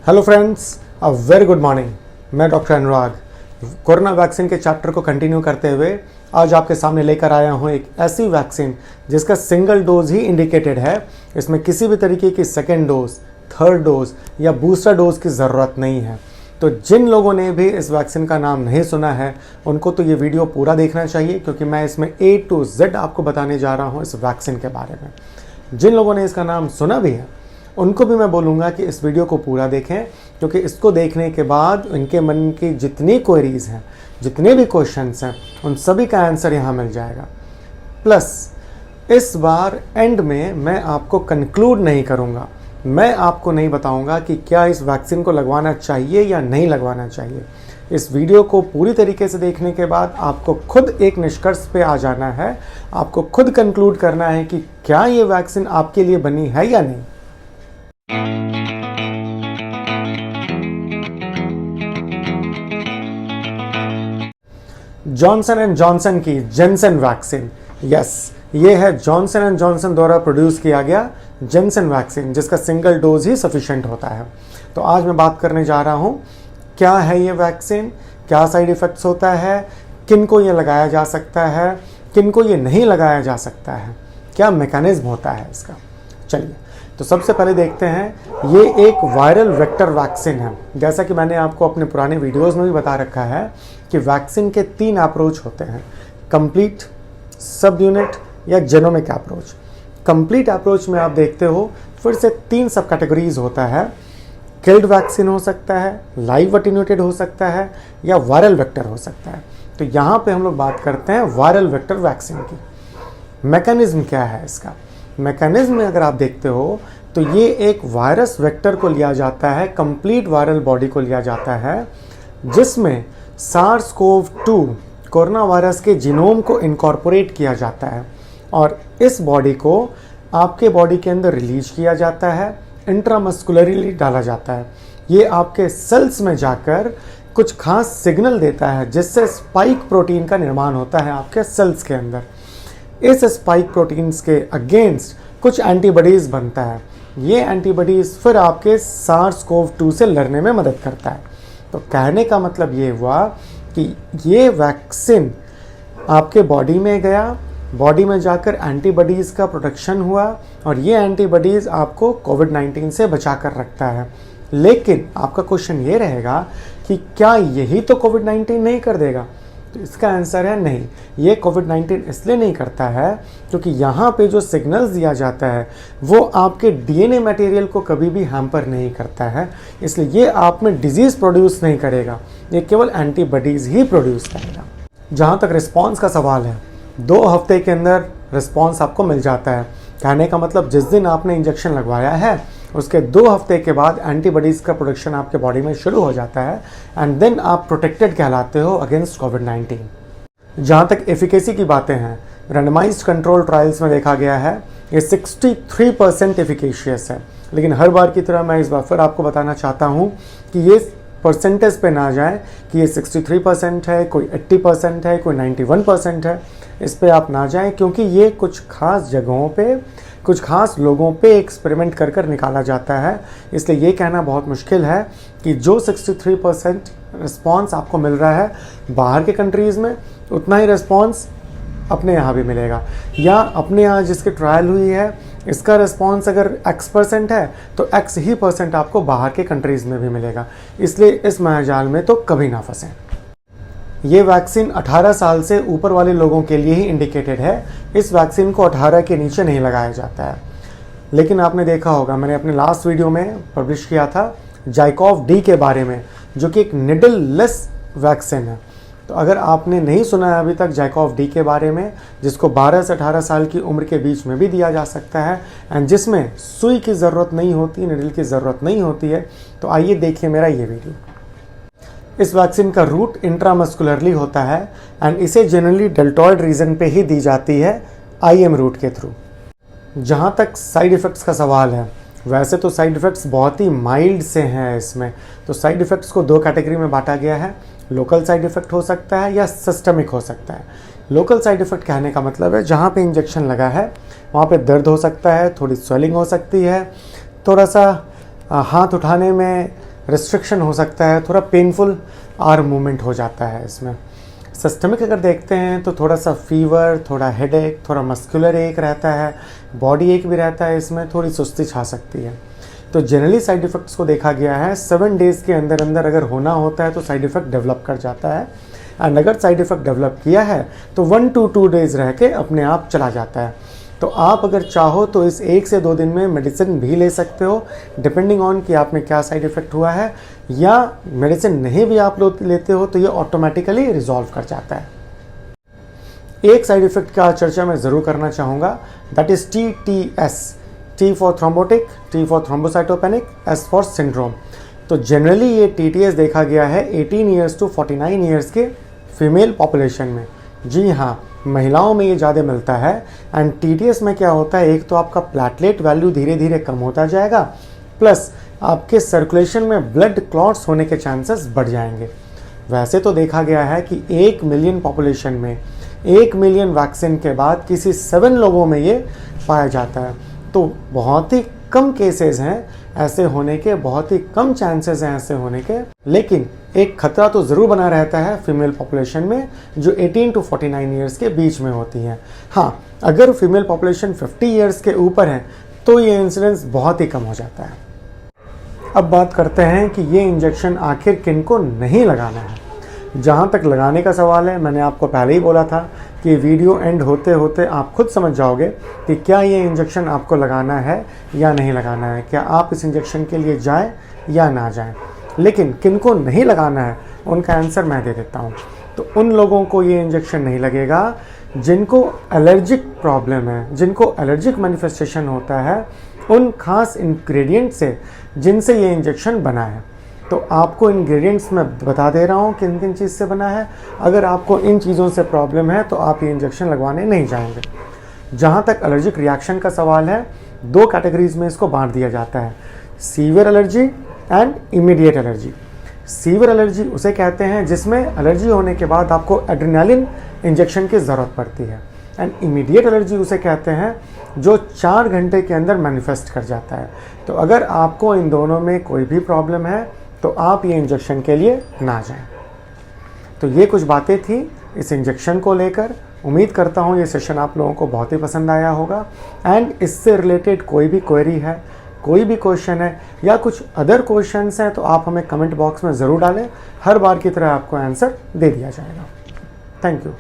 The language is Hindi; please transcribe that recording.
Hello friends, a very good morning. मैं डॉक्टर अनुराग कोरोना वैक्सीन के चैप्टर को कंटिन्यू करते हुए आज आपके सामने लेकर आया हूं एक ऐसी वैक्सीन जिसका सिंगल डोज ही इंडिकेटेड है। इसमें किसी भी तरीके की सेकेंड डोज, थर्ड डोज या बूस्टर डोज की ज़रूरत नहीं है। तो जिन लोगों ने भी इस वैक्सीन का नाम नहीं सुना है उनको तो ये वीडियो पूरा देखना चाहिए, क्योंकि मैं इसमें A to Z आपको बताने जा रहा हूँ इस वैक्सीन के बारे में। जिन लोगों ने इसका नाम सुना भी है उनको भी मैं बोलूँगा कि इस वीडियो को पूरा देखें, क्योंकि इसको देखने के बाद इनके मन की जितनी क्वेरीज हैं, जितने भी क्वेश्चंस हैं, उन सभी का आंसर यहाँ मिल जाएगा। प्लस इस बार एंड में मैं आपको कंक्लूड नहीं करूँगा, मैं आपको नहीं बताऊँगा कि क्या इस वैक्सीन को लगवाना चाहिए या नहीं लगवाना चाहिए। इस वीडियो को पूरी तरीके से देखने के बाद आपको खुद एक निष्कर्ष पे आ जाना है, आपको खुद कंक्लूड करना है कि क्या ये वैक्सीन आपके लिए बनी है या नहीं। जॉनसन एंड जॉनसन की जेनसन वैक्सीन, यस, ये है जॉनसन एंड जॉनसन द्वारा प्रोड्यूस किया गया जेनसन वैक्सीन, जिसका सिंगल डोज ही सफिशिएंट होता है। तो आज मैं बात करने जा रहा हूँ क्या है ये वैक्सीन, क्या साइड इफ़ेक्ट्स होता है, किन को ये लगाया जा सकता है, किन को ये नहीं लगाया जा सकता है, क्या मैकेनिज्म होता है इसका। चलिए, तो सबसे पहले देखते हैं, ये एक वायरल वेक्टर वैक्सीन है। जैसा कि मैंने आपको अपने पुराने वीडियोस में भी बता रखा है कि वैक्सीन के 3 अप्रोच होते हैं, कंप्लीट, सब यूनिट या जेनोमिक अप्रोच। कंप्लीट अप्रोच में आप देखते हो फिर से 3 सब कैटेगरीज होता है। किल्ड वैक्सीन हो सकता है, लाइव अटेन्यूएटेड हो सकता है या वायरल वेक्टर हो सकता है। तो यहाँ पे हम लोग बात करते हैं वायरल वेक्टर वैक्सीन की। मैकेनिज्म क्या है इसका? मैकेनिज्म में अगर आप देखते हो तो ये एक वायरस वेक्टर को लिया जाता है, कंप्लीट वायरल बॉडी को लिया जाता है, जिसमें SARS-CoV-2 कोरोना वायरस के जीनोम को इनकॉर्पोरेट किया जाता है और इस बॉडी को आपके बॉडी के अंदर रिलीज किया जाता है, इंट्रामस्कुलरली डाला जाता है। ये आपके सेल्स में जाकर कुछ खास सिग्नल देता है, जिससे स्पाइक प्रोटीन का निर्माण होता है आपके सेल्स के अंदर। इस स्पाइक प्रोटीन्स के अगेंस्ट कुछ एंटीबॉडीज़ बनता है। ये एंटीबॉडीज़ फिर आपके SARS-CoV-2 से लड़ने में मदद करता है। तो कहने का मतलब ये हुआ कि ये वैक्सीन आपके बॉडी में गया, बॉडी में जाकर एंटीबॉडीज़ का प्रोटेक्शन हुआ और ये एंटीबॉडीज़ आपको कोविड-19 से बचा कर रखता है। लेकिन आपका क्वेश्चन ये रहेगा कि क्या यही तो कोविड-19 नहीं कर देगा? तो इसका आंसर है नहीं। ये कोविड-19 इसलिए नहीं करता है क्योंकि यहाँ पे जो सिग्नल्स दिया जाता है वो आपके डीएनए मटेरियल को कभी भी हैम्पर नहीं करता है, इसलिए ये आप में डिजीज़ प्रोड्यूस नहीं करेगा, ये केवल एंटीबॉडीज़ ही प्रोड्यूस करेगा। जहाँ तक रिस्पॉन्स का सवाल है, 2 हफ्ते के अंदर रिस्पॉन्स आपको मिल जाता है। कहने का मतलब जिस दिन आपने इंजेक्शन लगवाया है उसके 2 हफ्ते के बाद एंटीबॉडीज़ का प्रोडक्शन आपके बॉडी में शुरू हो जाता है एंड देन आप प्रोटेक्टेड कहलाते हो अगेंस्ट कोविड-19। जहाँ तक एफिकेसी की बातें हैं, रैंडमाइज्ड कंट्रोल ट्रायल्स में देखा गया है ये 63% एफिकेशियस है। लेकिन हर बार की तरह मैं इस बार फिर आपको बताना चाहता हूँ कि ये परसेंटेज पे ना जाए कि ये 63% है, कोई 80% है, कोई 91% है। इस पे आप ना जाएं, क्योंकि ये कुछ खास जगहों पे, कुछ खास लोगों पे एक्सपेरिमेंट कर कर निकाला जाता है। इसलिए ये कहना बहुत मुश्किल है कि जो 63% रिस्पॉन्स आपको मिल रहा है बाहर के कंट्रीज़ में, उतना ही रिस्पॉन्स अपने यहाँ भी मिलेगा, या अपने यहाँ जिसकी ट्रायल हुई है इसका रिस्पॉन्स अगर X% है तो X ही % आपको बाहर के कंट्रीज़ में भी मिलेगा। इसलिए इस मायाजाल में तो कभी ना फंसें। ये वैक्सीन 18 साल से ऊपर वाले लोगों के लिए ही इंडिकेटेड है। इस वैक्सीन को 18 के नीचे नहीं लगाया जाता है। लेकिन आपने देखा होगा, मैंने अपने लास्ट वीडियो में पब्लिश किया था जाइकोव डी के बारे में, जो कि एक निडल लेस वैक्सीन है। तो अगर आपने नहीं सुना है अभी तक जाइकोव डी के बारे में, जिसको 12 से 18 साल की उम्र के बीच में भी दिया जा सकता है एंड जिसमें सुई की ज़रूरत नहीं होती, निडल की ज़रूरत नहीं होती है, तो आइए देखिए मेरा ये वीडियो। इस वैक्सीन का रूट इंट्रामस्कुलरली होता है एंड इसे जनरली डेल्टॉइड रीजन पे ही दी जाती है IM रूट के थ्रू। जहाँ तक साइड इफ़ेक्ट्स का सवाल है, वैसे तो साइड इफ़ेक्ट्स बहुत ही माइल्ड से हैं इसमें। तो साइड इफ़ेक्ट्स को 2 कैटेगरी में बांटा गया है, लोकल साइड इफ़ेक्ट हो सकता है या सिस्टमिक हो सकता है। लोकल साइड इफ़ेक्ट कहने का मतलब है जहाँ पे इंजेक्शन लगा है वहाँ पे दर्द हो सकता है, थोड़ी स्वेलिंग हो सकती है, थोड़ा सा हाथ उठाने में रिस्ट्रिक्शन हो सकता है, थोड़ा पेनफुल आर्म मूवमेंट हो जाता है इसमें। सिस्टमिक अगर देखते हैं तो थोड़ा सा फीवर, थोड़ा हेडेक, थोड़ा मस्कुलर एक रहता है, बॉडी एक भी रहता है, इसमें थोड़ी सुस्ती छा सकती है। तो जनरली साइड इफ़ेक्ट्स को देखा गया है 7 डेज़ के अंदर अंदर अगर होना होता है तो साइड इफ़ेक्ट डेवलप कर जाता है, एंड अगर साइड इफ़ेक्ट डेवलप किया है तो 1 to 2 डेज़ रह के अपने आप चला जाता है। तो आप अगर चाहो तो इस 1 से 2 दिन में मेडिसिन भी ले सकते हो, डिपेंडिंग ऑन कि आप में क्या साइड इफ़ेक्ट हुआ है, या मेडिसिन नहीं भी आप लोग लेते हो तो ये ऑटोमेटिकली रिजॉल्व कर जाता है। एक साइड इफ़ेक्ट का चर्चा मैं ज़रूर करना चाहूँगा, that is TTS, T for thrombotic, T for thrombocytopenic, S for syndrome. तो जनरली ये TTS देखा गया है 18 ईयर्स टू 49 ईयर्स के फीमेल पॉपुलेशन में। जी हाँ, महिलाओं में ये ज़्यादा मिलता है। एंड TTS में क्या होता है, एक तो आपका प्लेटलेट वैल्यू धीरे धीरे कम होता जाएगा, प्लस आपके सर्कुलेशन में ब्लड क्लॉट्स होने के चांसेस बढ़ जाएंगे। वैसे तो देखा गया है कि 1 मिलियन पॉपुलेशन में 1 मिलियन वैक्सीन के बाद किसी 7 लोगों में ये पाया जाता है। तो बहुत ही कम केसेस हैं ऐसे होने के, बहुत ही कम चांसेस हैं ऐसे होने के, लेकिन एक खतरा तो ज़रूर बना रहता है फीमेल पॉपुलेशन में जो 18 to 49 ईयर्स के बीच में होती हैं। हाँ, अगर फीमेल पॉपुलेशन 50 ईयर्स के ऊपर है तो ये इंसिडेंस बहुत ही कम हो जाता है। अब बात करते हैं कि ये इंजेक्शन आखिर किनको नहीं लगाना है। जहाँ तक लगाने का सवाल है, मैंने आपको पहले ही बोला था कि वीडियो एंड होते होते आप खुद समझ जाओगे कि क्या ये इंजेक्शन आपको लगाना है या नहीं लगाना है, क्या आप इस इंजेक्शन के लिए जाएं या ना जाएं। लेकिन किनको नहीं लगाना है उनका आंसर मैं दे देता हूँ। तो उन लोगों को ये इंजेक्शन नहीं लगेगा जिनको एलर्जिक प्रॉब्लम है, जिनको एलर्जिक मैनिफेस्टेशन होता है उन खास इंग्रेडिएंट से जिनसे ये इंजेक्शन बना है। तो आपको इंग्रेडिएंट्स मैं बता दे रहा हूँ किन किन चीज़ से बना है। अगर आपको इन चीज़ों से प्रॉब्लम है तो आप ये इंजेक्शन लगवाने नहीं जाएंगे। जहाँ तक एलर्जिक रिएक्शन का सवाल है, 2 कैटेगरीज में इसको बांट दिया जाता है, severe allergy and immediate allergy. Severe allergy उसे कहते हैं जिसमें एलर्जी होने के बाद आपको एड्रेनालिन इंजेक्शन की ज़रूरत पड़ती है, एंड इमीडिएट एलर्जी उसे कहते हैं जो 4 घंटे के अंदर मैनिफेस्ट कर जाता है। तो अगर आपको इन दोनों में कोई भी प्रॉब्लम है तो आप ये इंजेक्शन के लिए ना जाएं। तो ये कुछ बातें थी इस इंजेक्शन को लेकर। उम्मीद करता हूँ ये सेशन आप लोगों को बहुत ही पसंद आया होगा, एंड इससे रिलेटेड कोई भी क्वेरी है, कोई भी क्वेश्चन है या कुछ अदर क्वेश्चंस हैं तो आप हमें कमेंट बॉक्स में ज़रूर डालें। हर बार की तरह आपको आंसर दे दिया जाएगा। Thank you.